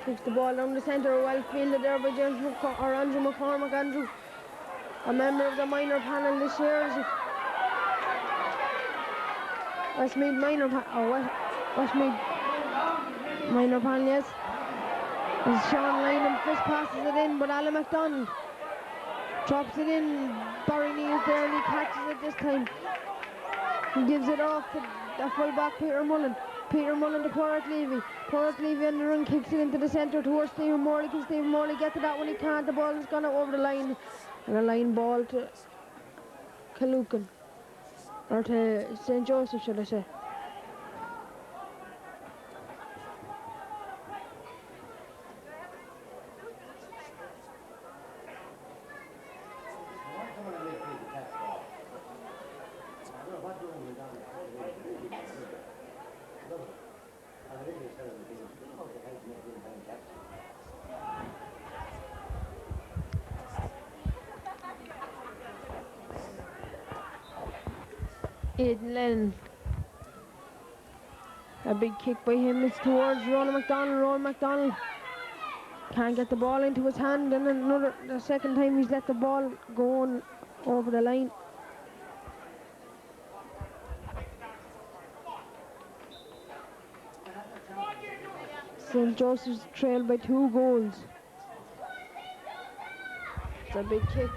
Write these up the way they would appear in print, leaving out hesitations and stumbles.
Kicks the ball down the centre, well fielded there by Andrew McCormack. Andrew, a member of the minor panel this year. Westmeath minor panel, yes. As Sean Lynham fist passes it in, but Alan McDonald drops it in. Barry Neal's there and he catches it this time. He gives it off to the full back Peter Mullen. Peter Mullen to Porrick Levy. Porrick Levy on the run kicks it into the centre towards Stephen Morley. Can Stephen Morley get to that one? He can't. The ball has gone over the line. And a line ball to Killucan. Or to St. Joseph, should I say. Aidan Lennon. A big kick by him. It's towards Ronan McDonald. Ronan McDonald can't get the ball into his hand, and the second time he's let the ball go on over the line. St. Joseph's trailed by 2 goals. It's a big kick.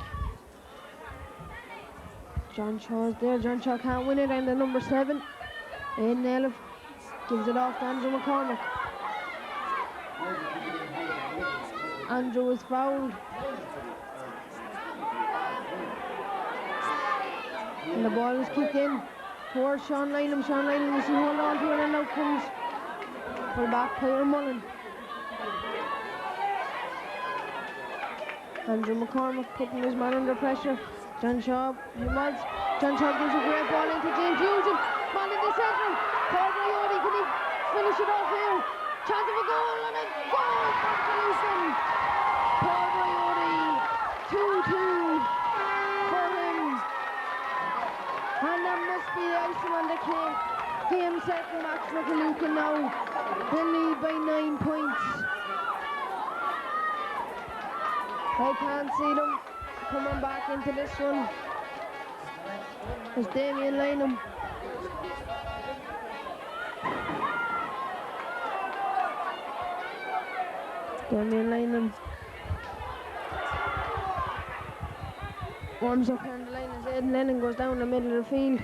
John Shaw's there. John Shaw can't win it, and the number 7, Aidan Elif, gives it off to Andrew McCormack. Andrew is fouled. And the ball is kicked in towards Sean Lynham. Sean Lynham is hold on to it, and out comes full back Peter Mullen. Andrew McCormack putting his man under pressure. John Shaw gives a great ball into James Nugent. Ball in the centre. Paul Riodi, can he finish it off here? Chance of a goal, and a goal for Killucan. Paul Riodi, 2-2 for him. And that must be the icing on the cake. Game, set and match for Killucan now. They lead by 9 points. I can't see them coming back into this one. It's Damien Lynham. Damien Lynham warms up on the line as Aidan Lennon goes down the middle of the field.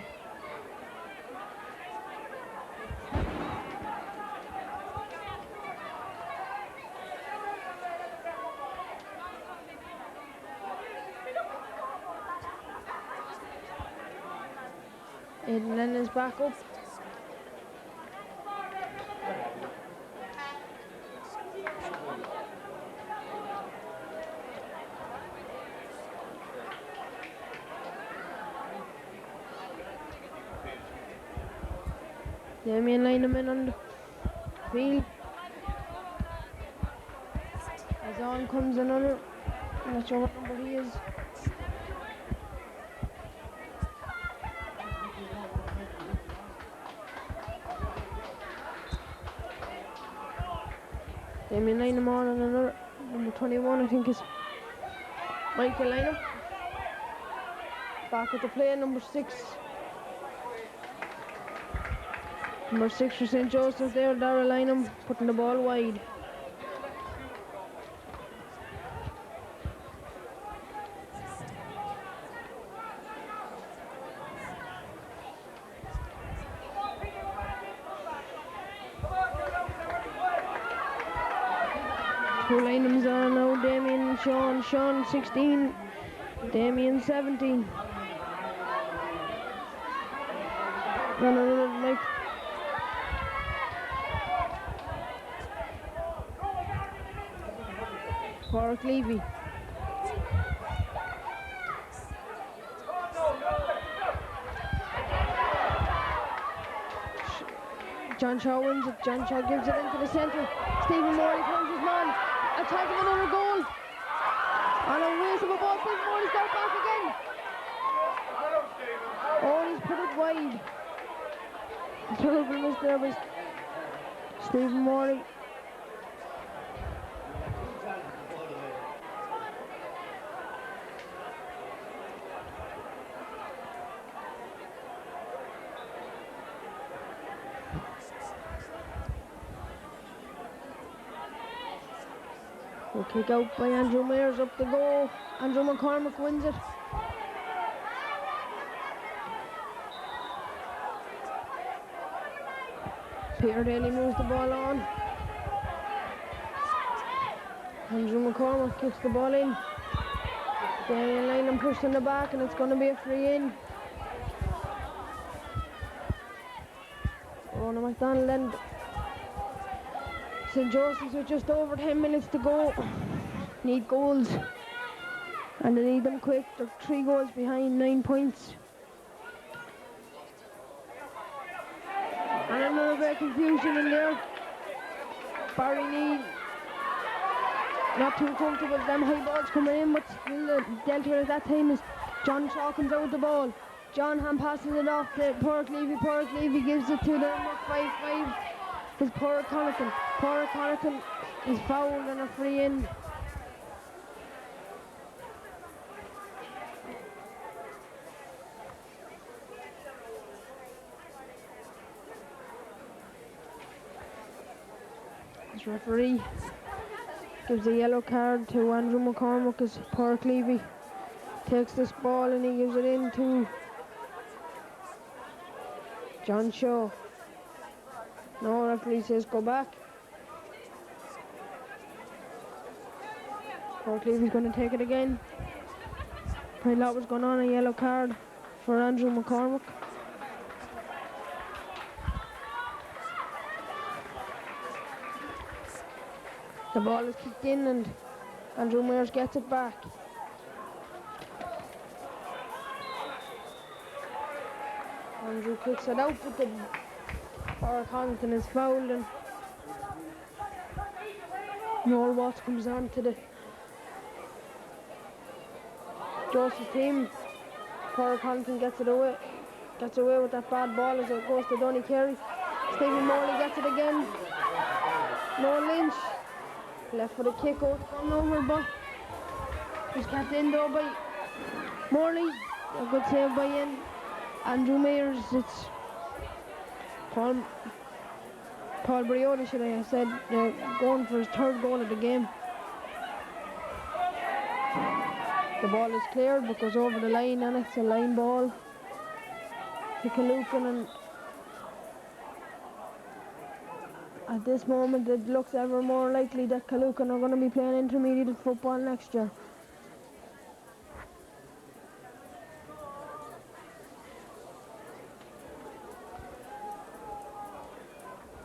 Aidan Lennon's back up. Damien Lynham in on the field. As on comes another, I'm not sure what number he is. Damien Lynham on and another, number 21 I think is Michael Lynham. Back with the play, number 6. Number 6 for St. Joseph there, Darrell Lynham, putting the ball wide. Two Lynhams on now, Damien and Sean. Sean 16, Damien 17. And another Mike. Porrick Levy. John Shaw wins it. John Shaw gives it into the centre. Stephen Morley comes his man. A chance of another goal. And a waste of a ball. Stephen Morley's got it back again. Oh, he's put it wide. Terrible miss there by Stephen Morley. Good kick out by Andrew Mears, up the go. Andrew McCormick wins it. Peter Daly moves the ball on. Andrew McCormick kicks the ball in. Daniel Lynham pushed in the back and it's going to be a free in. Ronan MacDonald and St. Joseph's with just over 10 minutes to go. Need goals. And they need them quick. They're 3 goals behind, 9 points. And another bit of confusion in there. Barry Neal not too comfortable with them high balls coming in, but still dealt with at that time as John Shaw comes out with the ball. John Ham passes it off to Porrick Levy. Porrick Levy gives it to the number 5-5. Is Porrick Connaughton. Porrick Connaughton is fouled and a free in. This referee gives a yellow card to Andrew McCormick as Porrick Levy takes this ball and he gives it in to John Shaw. No, referee says go back. Porrick Levy's going to take it again. Quite a lot was going on, a yellow card for Andrew McCormick. The ball is kicked in and Andrew Mears gets it back. Andrew kicks it out, but the Porrick Connaughton is fouled and Noel Watts comes on to the Joseph team. Porrick Connaughton gets away with that bad ball as it goes to Donny Carey. Stephen Morley gets it again. Noel Lynch. Left for the kick out, gone over, but he's kept in though by Morley. A good save by Andrew Mears. It's Paul Briota, should I have said, going for his 3rd goal of the game. The ball is cleared but goes over the line and it's a line ball to Kalookan, and at this moment it looks ever more likely that Kalookan are going to be playing intermediate football next year.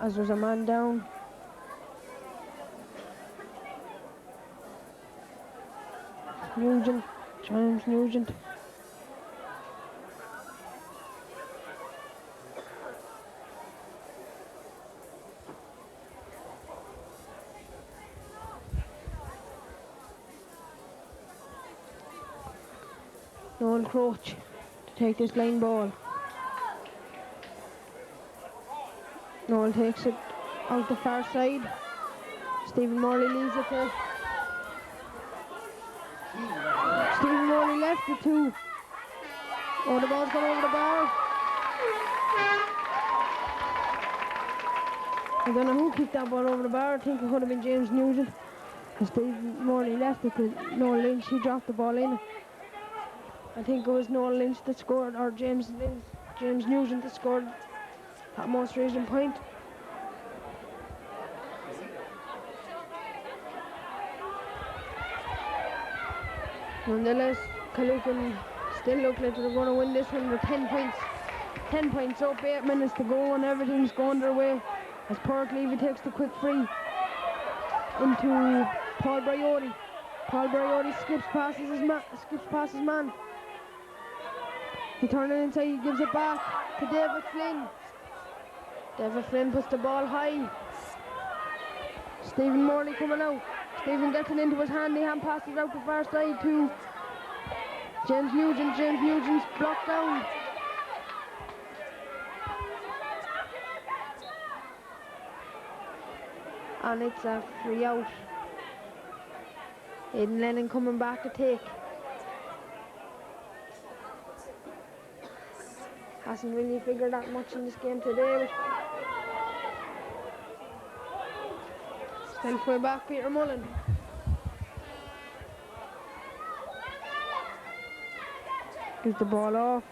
As there's a man down. Nugent, James Nugent. Noel Croach to take this line ball. Noel takes it out the far side. Stephen Morley leaves it there. Stephen Morley left it too. Oh, the ball's gone over the bar. I don't know who kicked that ball over the bar. I think it could have been James Nugent. Because Stephen Morley left it to Noel Lynch. He dropped the ball in. I think it was Noel Lynch that scored, or James Nugent that scored that most recent point. Nonetheless, Kalookan still look like they're going to win this one with 10 points. 10 points up, 8 minutes to go and everything's going their way as Porrick Levy takes the quick free into Paul Briody. Paul Briody skips past his man. He turns it inside, he gives it back to David Flynn. David Flynn puts the ball high. Stephen Morley coming out. Stephen gets it into his handy hand, passes out the far side to James Nugent. James Nugent's blocked down. And it's a free out. Aidan Lennon coming back to take. Hasn't really figured that much in this game today. Still full back Peter Mullen. Gives the ball off.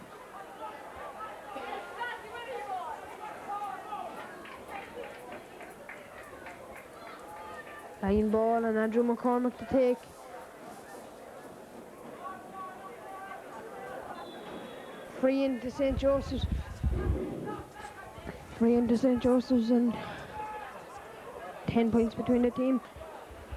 Line ball and Andrew McCormick to take. Free into St. Joseph's. Free into St. Joseph's and 10 points between the team.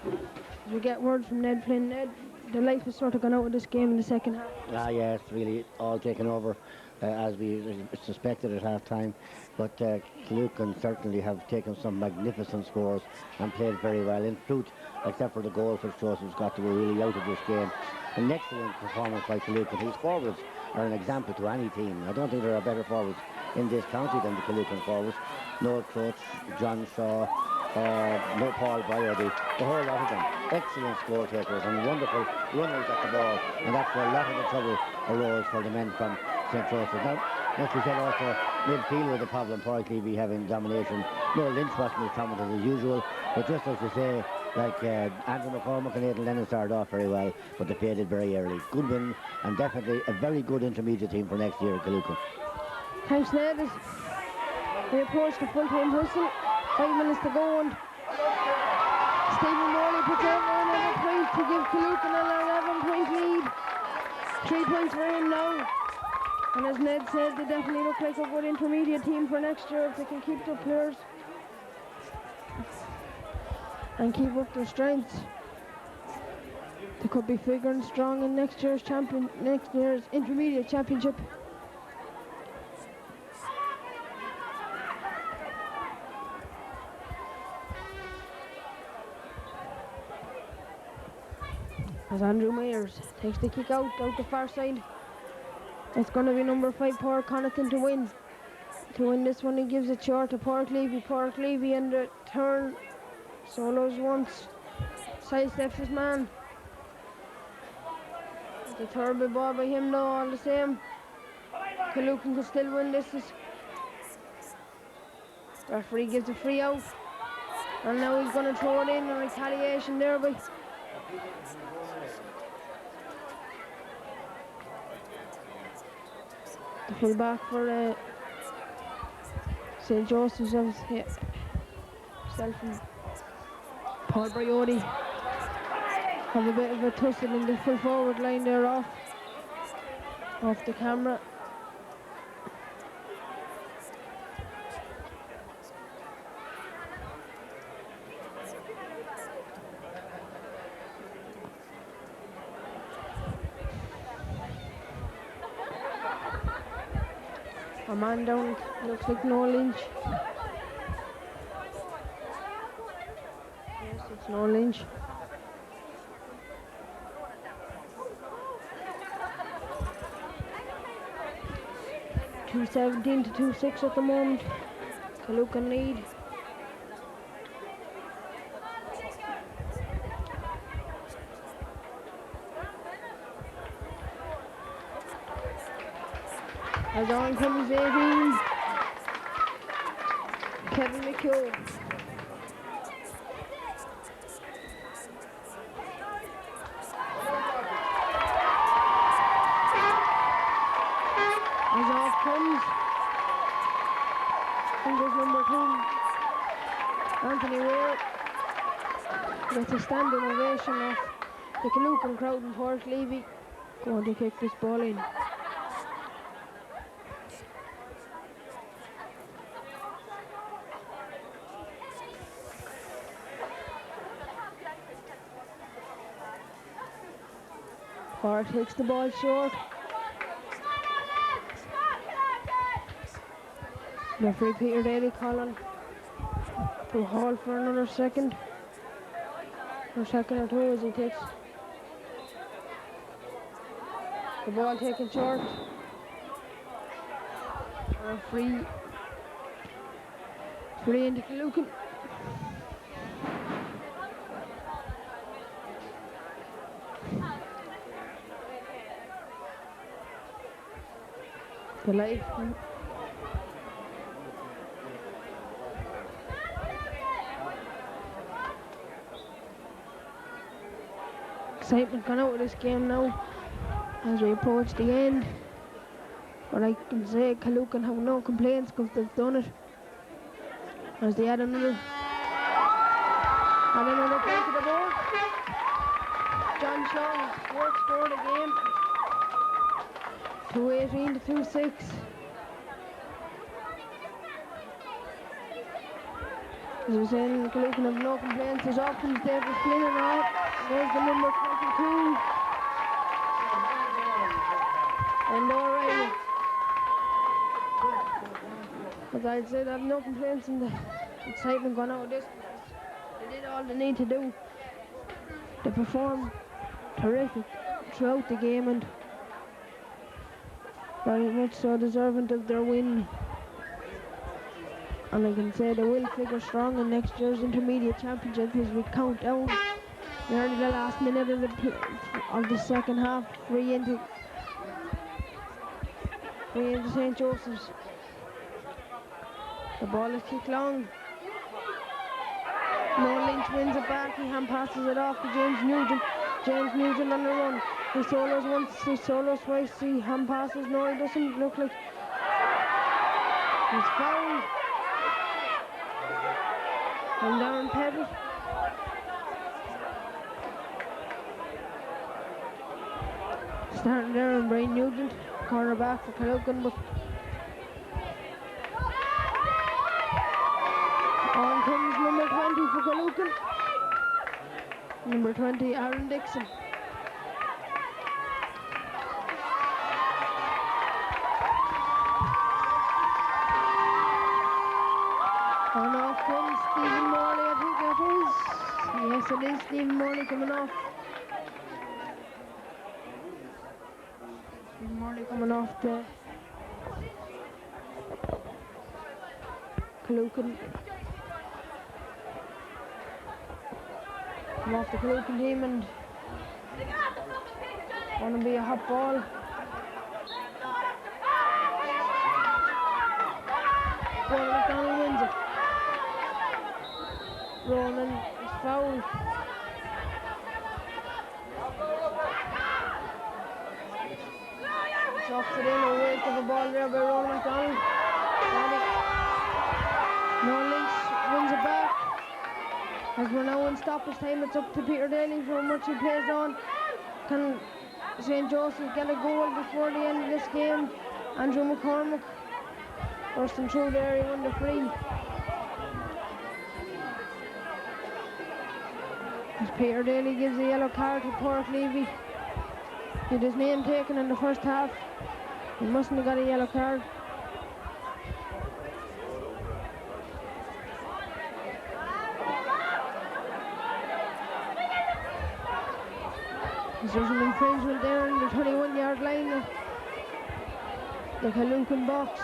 As we get word from Ned Flynn, Ned, the life has sort of gone out of this game in the second half. Yeah, it's really all taken over as we suspected at half time. But Killucan certainly have taken some magnificent scores and played very well. In truth, except for the goal which Joseph's got to be really out of this game. An excellent performance by Killucan. His forwards are an example to any team. I don't think there are better forwards in this county than the Killucan forwards. Noel Crutch, John Shaw, no Paul Byerdy, the whole lot of them. Excellent score takers and wonderful runners at the ball, and that's where a lot of the trouble arose for the men from St. Joseph. Now, as we said also, midfield was the problem, Pádraig Levy having domination. No, Lynch wasn't as talented as usual, but just as you say, like Andrew McCormick and Aidan Lennon started off very well, but they faded very early. Good win, and definitely a very good intermediate team for next year at Killucan. Thanks, Ned. As we approach the full-time whistle, 5 minutes to go, and Stephen Morley puts out another point to give Killucan an 11-point lead. 3 points for him now. And as Ned said, they definitely look like a good intermediate team for next year if they can keep their players and keep up their strengths. They could be figuring strong in next year's intermediate championship. As Andrew Mayers takes the kick out the far side. It's going to be number 5, Pádraig Connaughton to win. To win this one, he gives it short to Pádraig Levy. Pádraig Levy in the turn. Solos once. Sidesteps his man. The third big ball by him though, all the same. Killucan can still win this. The referee gives a free out. And now he's going to throw it in retaliation there by the full back for St. Joseph's. Himself and Paul Briody have a bit of a tussle in the full forward line there off the camera. A man down, looks like Noel Lynch. Yes, it's Noel Lynch. .217 to 2-6 at the moment. Killucan lead. As on comes 18, Kevin McHugh. As off comes, fingers number 2, Anthony Ware. Gets a standing ovation of the Killucan crowd and Pádraig Levy going to kick this ball in. Pádraig takes the ball short. Referee Peter Daly calling to halt for another second. Or second or two as he takes the ball taken short. Free into Killucan. The life. Excitement gone out of this game now. as we approach the end. But I can say Kaloocan have no complaints because they've done it. As they add another point to the board. John Shaw's fourth score of the game. 2-18 to 2-6. As we're saying, Kaloocan have no complaints. There's options there for Flynn and all. There's the number 22. And O'Reilly. As I'd say, they have no complaints in the excitement going out of this. They did all they need to do. They performed terrific throughout the game and very much so deserving of their win. And I can say they will figure strong in next year's intermediate championship as we count down nearly the last minute of the second half, free into St. Joseph's. The ball is kicked long. Noel Lynch wins it back. He hand passes it off to James Nugent. James Nugent on the run. He solos once, he solos twice. He hand passes. No, he doesn't look like he's fouled. And Darren Pettit. Starting there, and Brian Nugent, cornerback for Kaloocan, but on comes number 20 for Kaloocan. Number 20, Aaron Dixon. On off comes Stephen Morley, I think that is. Yes, it is Stephen Morley coming off. Stephen Morley coming off the Kaloocan. Come off the Kaloocan team and want to be a hot ball. Ronan McDonald wins it. Ronan is fouled. Drops it in, a waste of a ball there by Ronan McDonald. Noel Lynch wins it back. As we're now in stoppage time, it's up to Peter Daly for how much he plays on. Can St. Joseph get a goal before the end of this game? Andrew McCormick bursting through there, he won the free. As Peter Daly gives a yellow card to Porrick Levy. He had his name taken in the first half. He mustn't have got a yellow card. There's an infringement there in the 21-yard line of the Kaloocan box.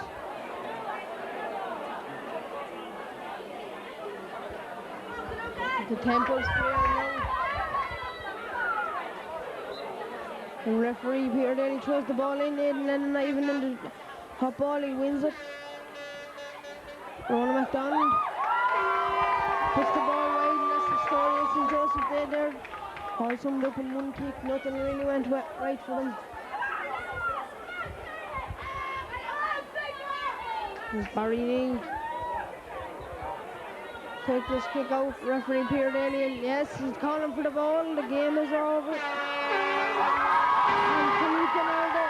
The Temple's clear now. The referee Peter Daly throws the ball in, and then not even in the hot ball, he wins it. Ronan McDonald puts the ball wide, and that's the story of St. Joseph did there. All summed up in one kick, nothing really went right for them. There's Barry Nee. Take this kick out, referee Peter Daly, and yes, he's calling for the ball, the game is over. And Kaloocan are there.